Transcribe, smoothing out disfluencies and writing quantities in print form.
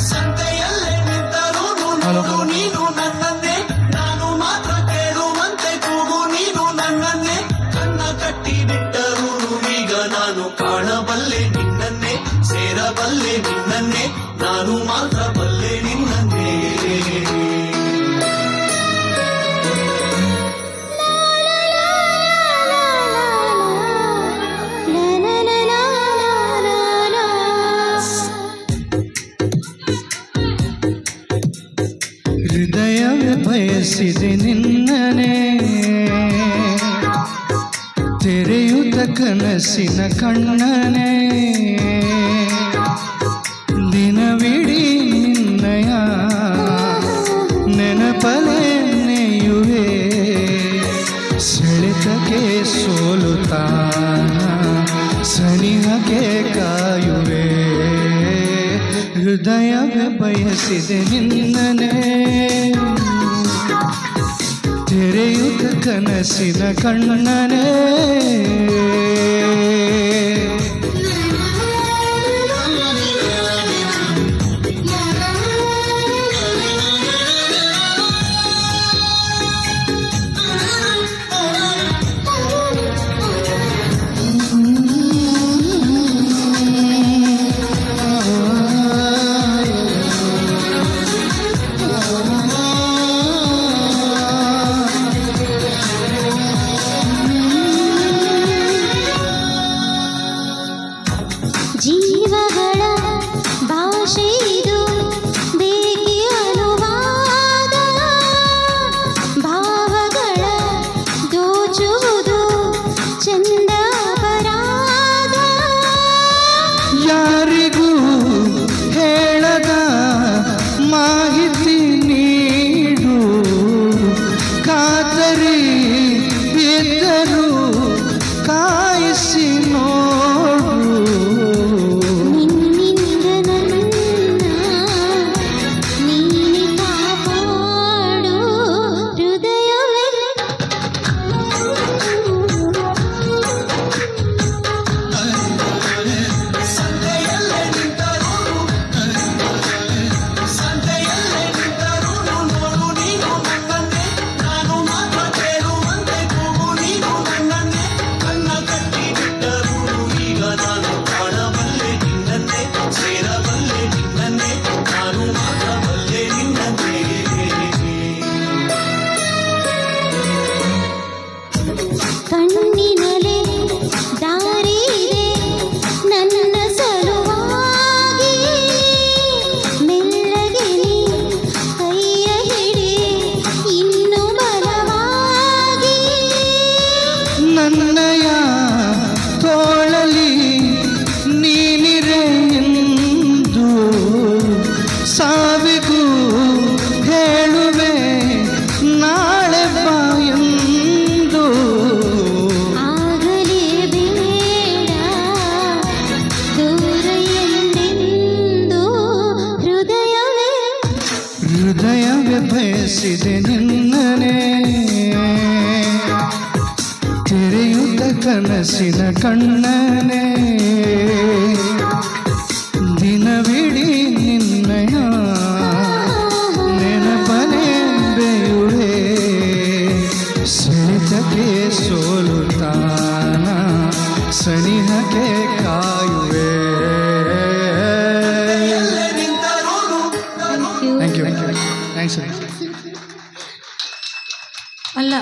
ಸಂತೆಯಲ್ಲೇ ನಿಂತರೂ ನೋಡು ನೀನು ನನ್ನನ್ನೇ, ನಾನು ಮಾತ್ರ ಕೇಳುವಂತೆ ಕೂಗು ನೀನು ನನ್ನನ್ನೇ. ಕಣ್ಣ ಕಟ್ಟಿ ಬಿಟ್ಟರೂ ಈಗ ನಾನು ಕಾಣಬಲ್ಲೆ ನಿನ್ನನ್ನೇ, ಸೇರಬಲ್ಲೆ ನಿನ್ನನ್ನೇ, ನಾನು ಮಾತ್ರ ಬಲ್ಲೆ ನಿನ್ನನ್ನೇ. ಹೃದಯವೇ ಬಯಸಿದೆ ನಿನ್ನನೆ, ತೆರೆಯುತ್ತ ಕನಸಿನ ಕಣ್ಣನೆ. ದಿನವಿಡೀ ನಿನ್ನಯ ನೆನಪಲೆ ನೆಯುವೆ, ಸೆಳೆತಕ್ಕೆ ಸೋಲುತ್ತಾ ಸನಿಹಕ್ಕೆ ಕಾಯುವೆ. ಹೃದಯವೇ ಬಯಸಿದೆ ನಿನ್ನನೆ, ತೆರೆಯುತ್ತ ಕನಸಿನ ಕಣ್ಣನೆ. ಜೀವಗಳ ಭಾಷೆ ಇದು ಬೇಕಿ ಅನುವಾದ, ಭಾವಗಳ ದೋಚುವುದು ಚಂದ ಅಪರಾಧ. ಯಾರಿಗೂ ಹೇಳದ ಮಾಹಿತಿ ನೀಡು, ಖಾತರಿ ಇದ್ದರೂ ಕಾಯಿಸಿ ನೋಡು. ನಿನ್ನಿಂದ ನನ್ನ ನೀನೆ ಕಾಪಾಡು ಹೃದಯವೇ. ಸಂತೆಯಲ್ಲೇ ನಿಂತರೂ ನೋಡು ನೀನು ನನ್ನನ್ನೇ, ನಾನು ಮಾತ್ರ ಕೇಳುವಂತೆ ಕೂಗು ನೀನು ನನ್ನನ್ನೇ. ಕಣ್ಣ ಕಟ್ಟಿ ಬಿಟ್ಟರೂ ಈಗ ನಾನು ಕಾಣಬಲ್ಲೆ ನಿನ್ನನ್ನೇ, ಸೇರಬಲ್ಲೆ ನಿನ್ನನ್ನೇ, ನಾನು ಮಾತ್ರ ಬಲ್ಲೆ ನಿನ್ನನ್ನೇ. ಕಣ್ಣಿನಲೆ ದಾರಿ ಇದೆ ನನ್ನ ಸಲುವಾಗಿ, ಮೆಲ್ಲಗೆ ನೀ ಕೈಯ ಹಿಡಿ ಇನ್ನು ಬಲವಾಗಿ. ನನ್ನಯ ತೋಳಲಿ ನೀನಿರೆ ಎಂದು ಸಾವಿಗೂ ಹೇಳುವೆ ನಾಳೆ ಬಾ ಎಂದು. ಆಗಲೇ ಬೇಡ ದೂರ ಎಂದೆಂದು ಹೃದಯವೇ. ಹೃದಯವೇ ಬಯಸಿದೆ ನಿನ್ನನೆ, ತೆರೆಯುತ್ತ ಕನಸಿನ ಕಣ್ಣನೆ. ದಿನವಿಡೀ ನಿನ್ನಯ ನೆನಪನೆ ಬೆಯುವೆ, ಸೆಳೆತಕ್ಕೆ ಸೋಲುತ್ತಾನ ಸನಿಹಕ್ಕೆ ಕಾಯುವೆ. Thank you. ಥ್ಯಾಂಕ್ಸ್ ಅಲ್ಲ